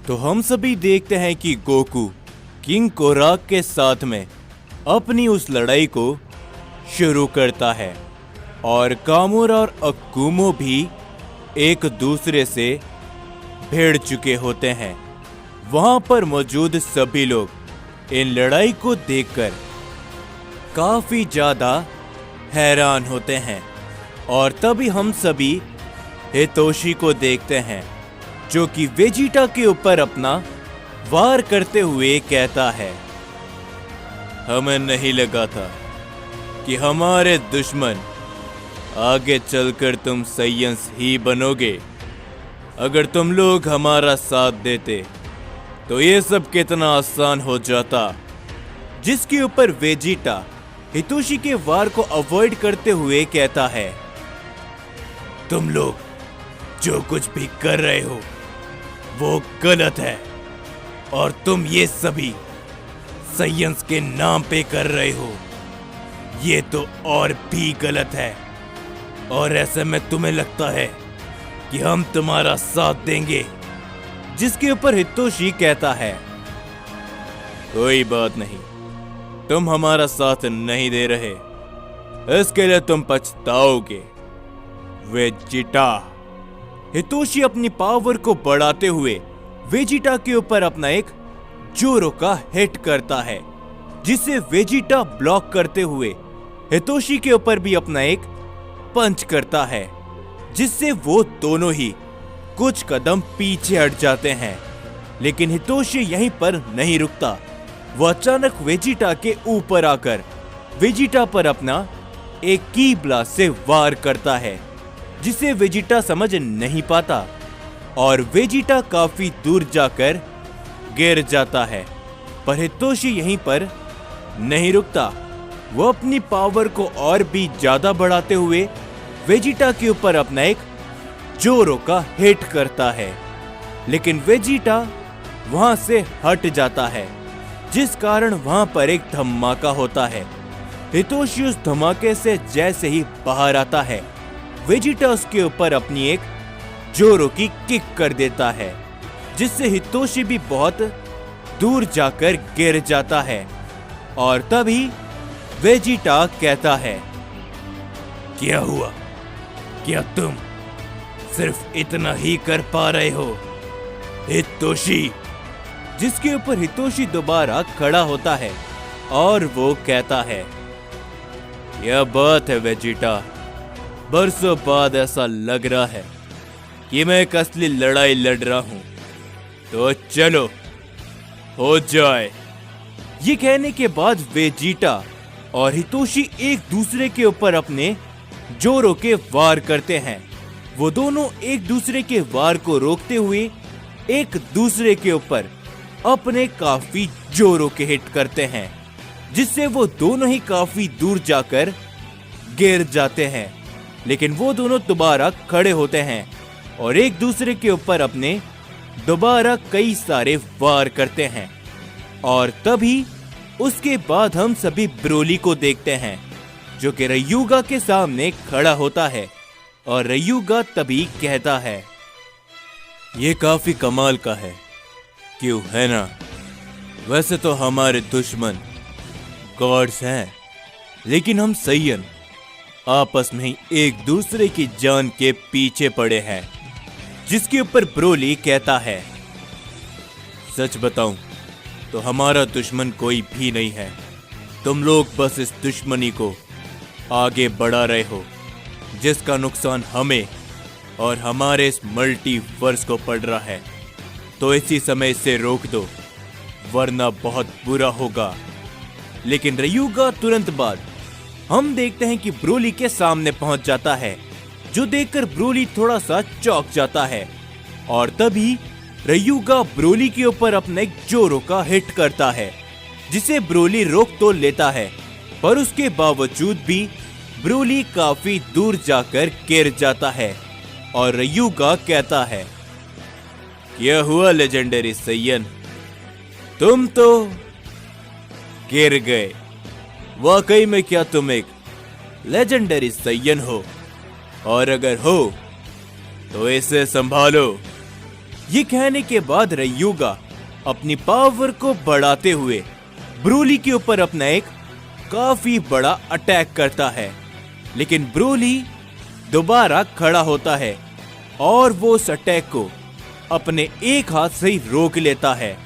तो हम सभी देखते हैं कि गोकू किंग कोराक के साथ में अपनी उस लड़ाई को शुरू करता है और कामुरा और अकुमो भी एक दूसरे से भिड़ चुके होते हैं। वहां पर मौजूद सभी लोग इन लड़ाई को देखकर काफी ज्यादा हैरान होते हैं और तभी हम सभी हितोशी को देखते हैं जो कि वेजिटा के ऊपर अपना वार करते हुए कहता है, हमें नहीं लगा था कि हमारे दुश्मन आगे चलकर तुम सैयंस ही बनोगे। अगर तुम लोग हमारा साथ देते तो ये सब कितना आसान हो जाता। जिसके ऊपर वेजिटा हितोशी के वार को अवॉइड करते हुए कहता है, तुम लोग जो कुछ भी कर रहे हो वो गलत है और तुम ये सभी साइंस के नाम पे कर रहे हो। ये तो और भी गलत है और ऐसे में तुम्हें लगता है कि हम तुम्हारा साथ देंगे। जिसके ऊपर हितोशी कहता है, कोई बात नहीं, तुम हमारा साथ नहीं दे रहे, इसके लिए तुम पछताओगे। वेजिटा। हितोशी अपनी पावर को बढ़ाते हुए वेजिटा के ऊपर अपना एक जोरो का हिट करता है, जिसे वेजिटा ब्लॉक करते हुए हितोशी के ऊपर भी अपना एक पंच करता है, जिससे वो दोनों ही कुछ कदम पीछे हट जाते हैं। लेकिन हितोशी यहीं पर नहीं रुकता। वो अचानक वेजिटा के ऊपर आकर वेजिटा पर अपना एक की ब्लास्ट से वार करता है, जिसे वेजिटा समझ नहीं पाता और वेजिटा काफी दूर जाकर गिर जाता है। पर हितोशी यहीं पर नहीं रुकता। वो अपनी पावर को और भी ज्यादा बढ़ाते हुए वेजिटा के ऊपर अपना एक जोरो का हिट करता है, लेकिन वेजिटा वहां से हट जाता है, जिस कारण वहां पर एक धमाका होता है। हितोशी उस धमाके से जैसे ही बाहर आता है, वेजिटा उसके ऊपर अपनी एक जोरो की किक कर देता है, जिससे हितोशी भी बहुत दूर जाकर गिर जाता है। और तभी वेजिटा कहता है, क्या हुआ? क्या तुम सिर्फ इतना ही कर पा रहे हो, हितोशी? जिसके ऊपर हितोशी दोबारा खड़ा होता है और वो कहता है, यह बात है वेजिटा, बरसों बाद ऐसा लग रहा है कि मैं एक असली लड़ाई लड़ रहा हूं, तो चलो हो जाए। ये कहने के बाद वेजिटा और हितोशी एक दूसरे के ऊपर अपने जोरो के वार करते हैं। वो दोनों एक दूसरे के वार को रोकते हुए एक दूसरे के ऊपर अपने काफी जोरों के हिट करते हैं, जिससे वो दोनों ही काफी दूर जाकर गिर जाते हैं। लेकिन वो दोनों दोबारा खड़े होते हैं और एक दूसरे के ऊपर अपने दोबारा कई सारे वार करते हैं। और तभी उसके बाद हम सभी ब्रोली को देखते हैं, जो कि रयुगा के सामने खड़ा होता है और रयुगा तभी कहता है, ये काफी कमाल का है, क्यों है ना? वैसे तो हमारे दुश्मन गॉड्स हैं, लेकिन हम सैयन आपस में ही एक दूसरे की जान के पीछे पड़े हैं। जिसके ऊपर ब्रोली कहता है, सच बताऊं तो हमारा दुश्मन कोई भी नहीं है, तुम लोग बस इस दुश्मनी को आगे बढ़ा रहे हो, जिसका नुकसान हमें और हमारे इस मल्टीवर्स को पड़ रहा है। तो इसी समय इसे रोक दो, वरना बहुत बुरा होगा। लेकिन रयुगा तुरंत बाद हम देखते हैं कि ब्रोली के सामने पहुंच जाता है, जो देखकर ब्रोली थोड़ा सा चौंक जाता है। और तभी रयुगा ब्रोली के ऊपर अपने एक जोरो का हिट करता है, जिसे ब्रोली रोक तो लेता है, पर उसके बावजूद भी ब्रोली काफी दूर जाकर गिर जाता है। और रयुगा कहता है, क्या हुआ लेजेंडरी सैयन, तुम तो गिर गए। वाकई में क्या तुम एक लेजेंडरी सैयन हो? और अगर हो तो इसे संभालो, ये कहने के बाद रयूगा अपनी पावर को बढ़ाते हुए ब्रोली के ऊपर अपना एक काफी बड़ा अटैक करता है, लेकिन ब्रोली दोबारा खड़ा होता है और वो उस अटैक को अपने एक हाथ से ही रोक लेता है,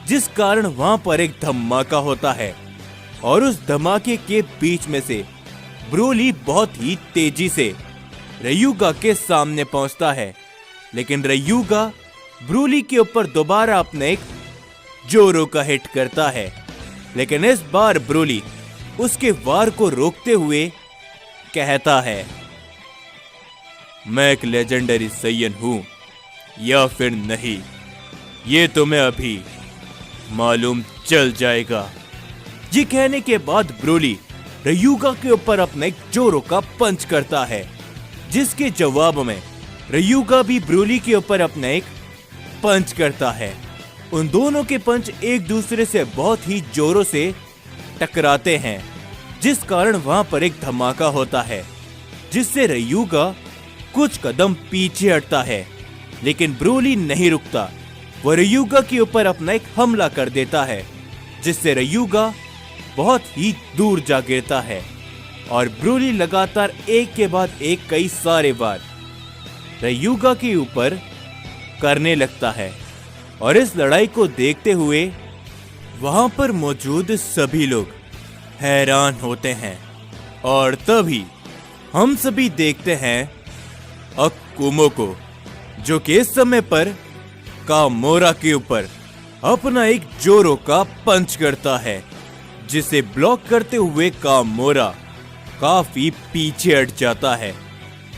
जिस कारण वहां पर एक धमाका होता है और उस धमाके के बीच में से ब्रोली बहुत ही तेजी से रयूगा के सामने पहुंचता है। लेकिन रयूगा ब्रोली के ऊपर दोबारा अपने एक जोरो का हिट करता है, लेकिन इस बार ब्रोली उसके वार को रोकते हुए कहता है, मैं एक लेजेंडरी सैयन हूं या फिर नहीं, ये तुम्हें अभी मालूम चल जाएगा। ये कहने के बाद ब्रोली रयूगा के ऊपर अपने एक जोरो का पंच करता है, जिसके जवाब में रयूगा भी ब्रोली के ऊपर अपना एक पंच करता है। उन दोनों के पंच एक दूसरे से बहुत ही जोरों से टकराते हैं, जिस कारण वहां पर एक धमाका होता है, जिससे रयूगा कुछ कदम पीछे हटता है, लेकिन ब्रोली नहीं रुकता। वो रयूगा के ऊपर अपना एक हमला कर देता है, जिससे रयूगा बहुत ही दूर जा गिरता है और ब्रोली लगातार एक के बाद एक कई सारे वार रयूगा के ऊपर करने लगता है। और इस लड़ाई को देखते हुए वहां पर मौजूद सभी लोग हैरान होते हैं और तभी हम सभी देखते हैं अकुमो को, जो कि इस समय पर कामोरा के ऊपर अपना एक जोरो का पंच करता है, जिसे ब्लॉक करते हुए कामोरा काफी पीछे हट जाता है।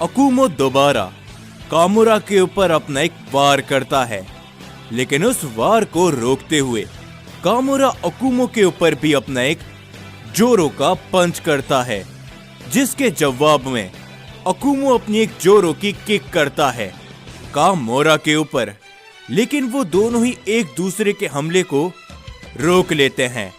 अकुमो दोबारा कामोरा के ऊपर अपना एक वार करता है, लेकिन उस वार को रोकते हुए कामोरा अकुमो के ऊपर भी अपना एक जोरो का पंच करता है, जिसके जवाब में अकुमो अपनी एक जोरो की किक करता है कामोरा के ऊपर, लेकिन वो दोनों ही एक दूसरे के हमले को रोक लेते हैं।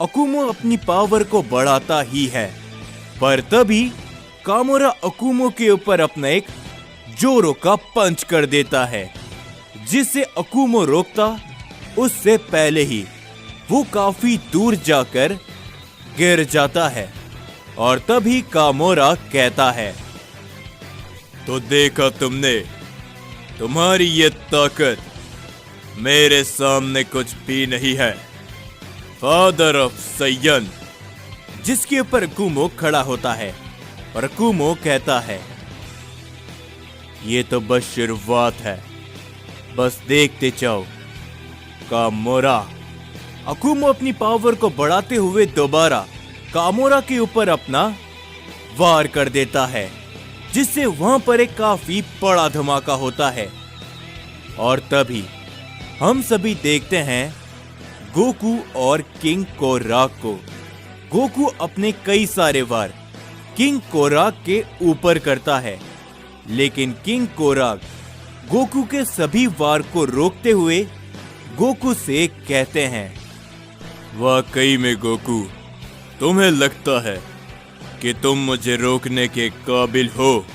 अकुमो अपनी पावर को बढ़ाता ही है, पर तभी कामोरा अकुमो के ऊपर अपना एक जोरो का पंच कर देता है, जिससे अकुमो रोकता उससे पहले ही वो काफी दूर जाकर गिर जाता है। और तभी कामोरा कहता है, तो देखा तुमने, तुम्हारी ये ताकत मेरे सामने कुछ भी नहीं है, फादर ऑफ सैयन। जिसके ऊपर अकुमो खड़ा होता है और अकुमो कहता है, ये तो बस शुरुआत है, बस देखते जाओ कामोरा। अकुमो अपनी पावर को बढ़ाते हुए दोबारा कामोरा के ऊपर अपना वार कर देता है, जिससे वहां पर एक काफी बड़ा धमाका होता है। और तभी हम सभी देखते हैं गोकू और किंग कोराक को। गोकू अपने कई सारे वार किंग कोराक के ऊपर करता है, लेकिन किंग कोराक गोकू के सभी वार को रोकते हुए गोकू से कहते हैं, वाकई में गोकू, तुम्हें लगता है कि तुम मुझे रोकने के काबिल हो?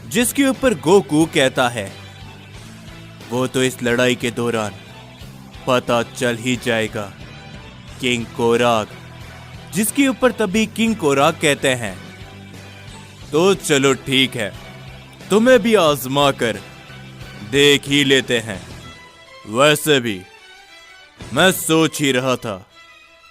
जिसके ऊपर गोकू कहता है, वो तो इस लड़ाई के दौरान पता चल ही जाएगा किंग कोराक। जिसके ऊपर तभी किंग कोराक कहते हैं, तो चलो ठीक है, तुम्हें भी आजमा कर देख ही लेते हैं। वैसे भी मैं सोच ही रहा था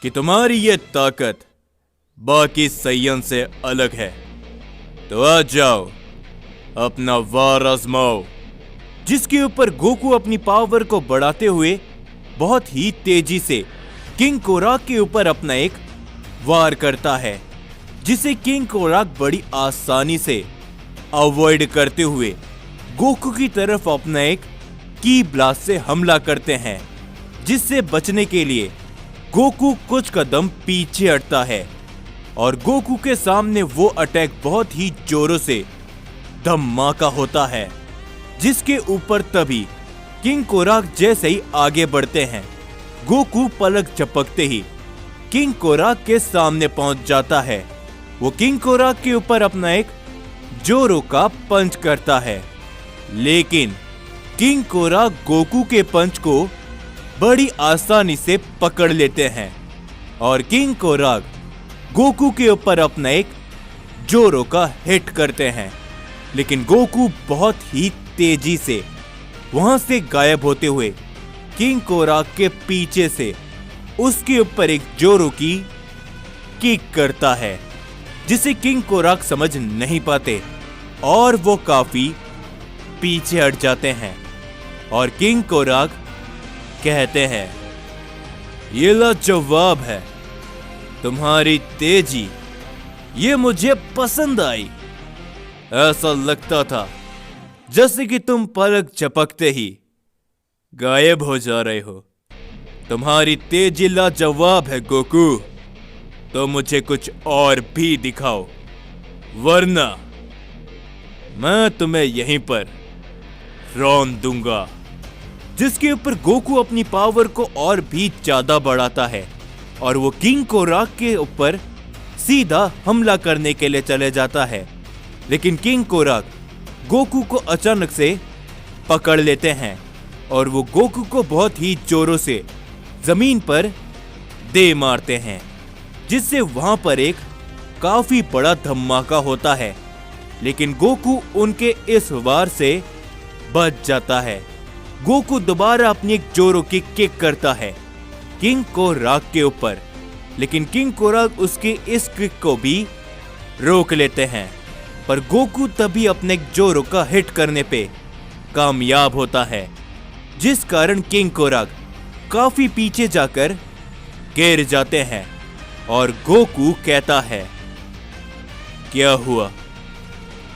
कि तुम्हारी ये ताकत बाकी सैयन से अलग है, तो आ जाओ अपना वार आजमाओ। जिसके ऊपर गोकू अपनी पावर को बढ़ाते हुए बहुत ही तेजी से किंग कोराक के ऊपर अपना एक वार करता है, जिसे किंग कोराक बड़ी आसानी से अवॉइड करते हुए गोकू की तरफ अपना एक की ब्लास्ट से हमला करते हैं, जिससे बचने के लिए गोकू कुछ कदम पीछे हटता है और गोकू के सामने वो अटैक बहुत ही जोरों से धमाका होता है। जिसके ऊपर तभी किंग कोराक जैसे ही आगे बढ़ते हैं, गोकू पलक झपकते ही किंग कोराक के सामने पहुंच जाता है। वो किंग कोराक के ऊपर अपना एक जोरो का पंच करता है, लेकिन किंग कोरा गोकू के पंच को बड़ी आसानी से पकड़ लेते हैं और किंग कोराग गोकू के ऊपर अपना एक जोरो का हिट करते हैं, लेकिन गोकू बहुत ही तेजी से वहां से गायब होते हुए किंग कोराग के पीछे से उसके ऊपर एक जोरो की किक करता है, जिसे किंग कोराग समझ नहीं पाते और वो काफी पीछे हट जाते हैं। और किंग कोराग कहते हैं, ये लाजवाब है, तुम्हारी तेजी ये मुझे पसंद आई। ऐसा लगता था जैसे कि तुम पलक झपकते ही गायब हो जा रहे हो। तुम्हारी तेजी लाजवाब है गोकू, तो मुझे कुछ और भी दिखाओ, वरना मैं तुम्हें यहीं पर रौंद दूंगा। जिसके ऊपर गोकू अपनी पावर को और भी ज्यादा बढ़ाता है और वो किंग कोराग के ऊपर सीधा हमला करने के लिए चले जाता है, लेकिन किंग कोराग गोकू को अचानक से पकड़ लेते हैं और वो गोकू को बहुत ही जोरों से जमीन पर दे मारते हैं, जिससे वहां पर एक काफी बड़ा धमाका होता है। लेकिन गोकू उनके इस वार से बच जाता है। गोकू दोबारा अपनी एक जोरो की किक करता है किंग कोराग के ऊपर, लेकिन किंग कोराग उसकी इस किक को भी रोक लेते हैं, पर गोकू तभी अपने जोरो का हिट करने पे कामयाब होता है, जिस कारण किंग कोराग काफी पीछे जाकर गिर जाते हैं। और गोकू कहता है, क्या हुआ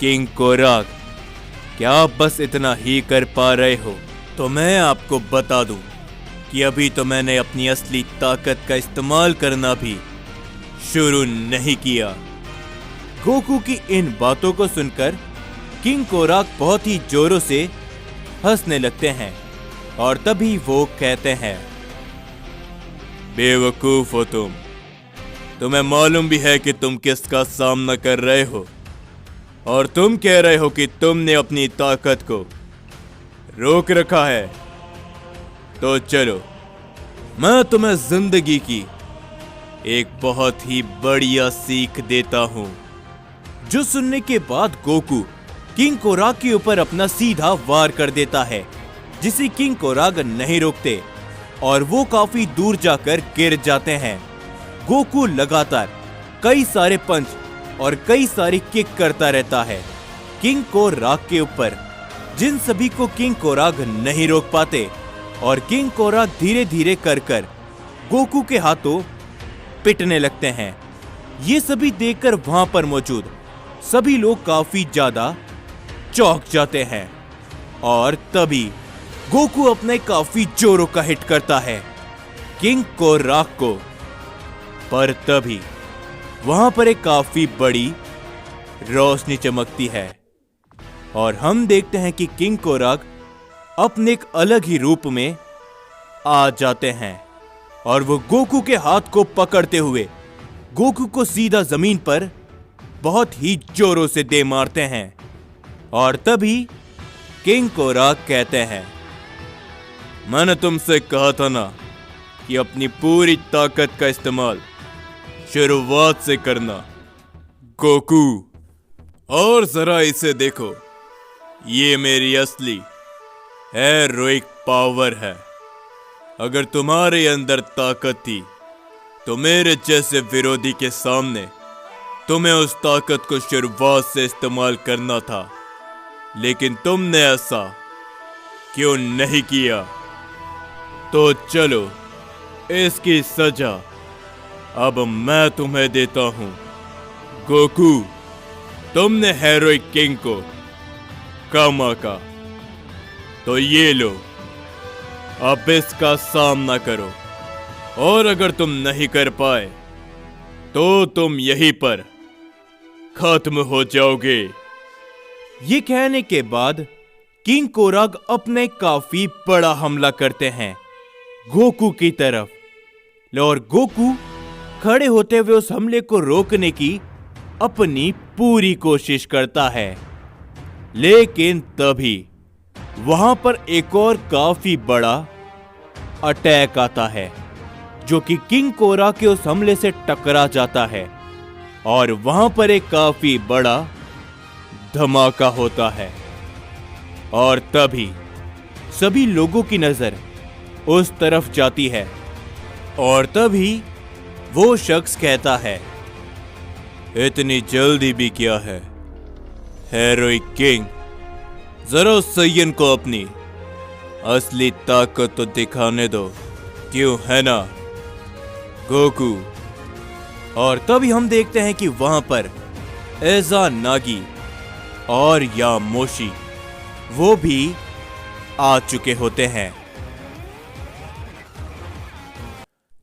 किंग कोराग, क्या आप बस इतना ही कर पा रहे हो? तो मैं आपको बता दूं कि अभी तो मैंने अपनी असली ताकत का इस्तेमाल करना भी शुरू नहीं किया। गोकू की इन बातों को सुनकर किंग कोराग बहुत ही जोरों से हंसने लगते हैं और तभी वो कहते हैं, बेवकूफ हो तुम, तुम्हें मालूम भी है कि तुम किसका सामना कर रहे हो और तुम कह रहे हो कि तुमने अपनी ताकत को रोक रखा है। तो चलो मैं तुम्हें जिंदगी की एक बहुत ही बढ़िया सीख देता हूं। जो सुनने के बाद गोकू किंग कोराग के ऊपर अपना सीधा वार कर देता है, जिसे किंग कोराग नहीं रोकते और वो काफी दूर जाकर गिर जाते हैं। गोकू लगातार कई सारे पंच और कई सारी किक करता रहता है किंग कोराग के ऊपर, जिन सभी को किंग कोराग नहीं रोक पाते और किंग कोराग धीरे धीरे कर गोकू के हाथों पिटने लगते हैं। ये सभी देखकर वहां पर मौजूद सभी लोग काफी ज्यादा चौंक जाते हैं और तभी गोकू अपने काफी जोरों का हिट करता है किंग कोराग को, पर तभी वहां पर एक काफी बड़ी रोशनी चमकती है और हम देखते हैं कि किंग कोराग अपने एक अलग ही रूप में आ जाते हैं और वो गोकू के हाथ को पकड़ते हुए गोकू को सीधा जमीन पर बहुत ही जोरों से दे मारते हैं। और तभी किंग कोराग कहते हैं, मैंने तुमसे कहा था ना कि अपनी पूरी ताकत का इस्तेमाल शुरुआत से करना। गोकू, और जरा इसे देखो, ये मेरी असली हेरोइक पावर है। अगर तुम्हारे अंदर ताकत थी तो मेरे जैसे विरोधी के सामने तुम्हें उस ताकत को शुरुआत से इस्तेमाल करना था, लेकिन तुमने ऐसा क्यों नहीं किया? तो चलो इसकी सजा अब मैं तुम्हें देता हूं। गोकू, तुमने हेरोइक किंग को कम आका, तो ये लो, अब इसका सामना करो, और अगर तुम नहीं कर पाए तो तुम यहीं पर खत्म हो जाओगे। ये कहने के बाद किंग कोराग अपने काफी बड़ा हमला करते हैं गोकू की तरफ और गोकू खड़े होते हुए उस हमले को रोकने की अपनी पूरी कोशिश करता है, लेकिन तभी वहां पर एक और काफी बड़ा अटैक आता है जो कि किंग कोरा के उस हमले से टकरा जाता है और वहां पर एक काफी बड़ा धमाका होता है। और तभी सभी लोगों की नजर उस तरफ जाती है और तभी वो शख्स कहता है, इतनी जल्दी भी क्या है हेरोइक किंग, जरा उस सैयन को अपनी असली ताकत तो दिखाने दो, क्यों है ना गोकू। और तभी हम देखते हैं कि वहां पर एजा नागी और यामोशी वो भी आ चुके होते हैं।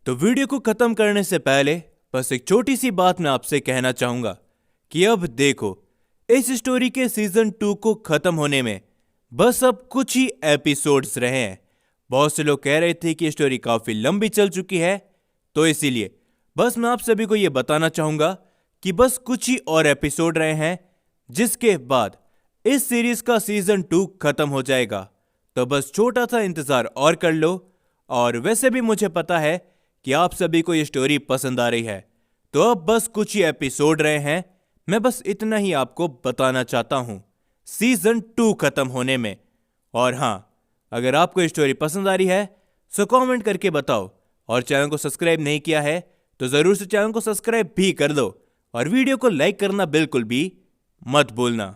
तो वीडियो को खत्म करने से पहले बस एक छोटी सी बात मैं आपसे कहना चाहूंगा कि अब देखो, इस स्टोरी के सीजन 2 को खत्म होने में बस अब कुछ ही एपिसोड्स रहे हैं। बहुत से लोग कह रहे थे कि स्टोरी काफी लंबी चल चुकी है, तो इसीलिए बस मैं आप सभी को यह बताना चाहूंगा कि बस कुछ ही और एपिसोड रहे हैं, जिसके बाद इस सीरीज का सीजन 2 खत्म हो जाएगा। तो बस छोटा सा इंतजार और कर लो। और वैसे भी मुझे पता है कि आप सभी को यह स्टोरी पसंद आ रही है, तो अब बस कुछ ही एपिसोड रहे हैं। मैं बस इतना ही आपको बताना चाहता हूं सीजन 2 खत्म होने में। और हां, अगर आपको ये स्टोरी पसंद आ रही है तो कमेंट करके बताओ, और चैनल को सब्सक्राइब नहीं किया है तो जरूर से चैनल को सब्सक्राइब भी कर दो और वीडियो को लाइक करना बिल्कुल भी मत भूलना।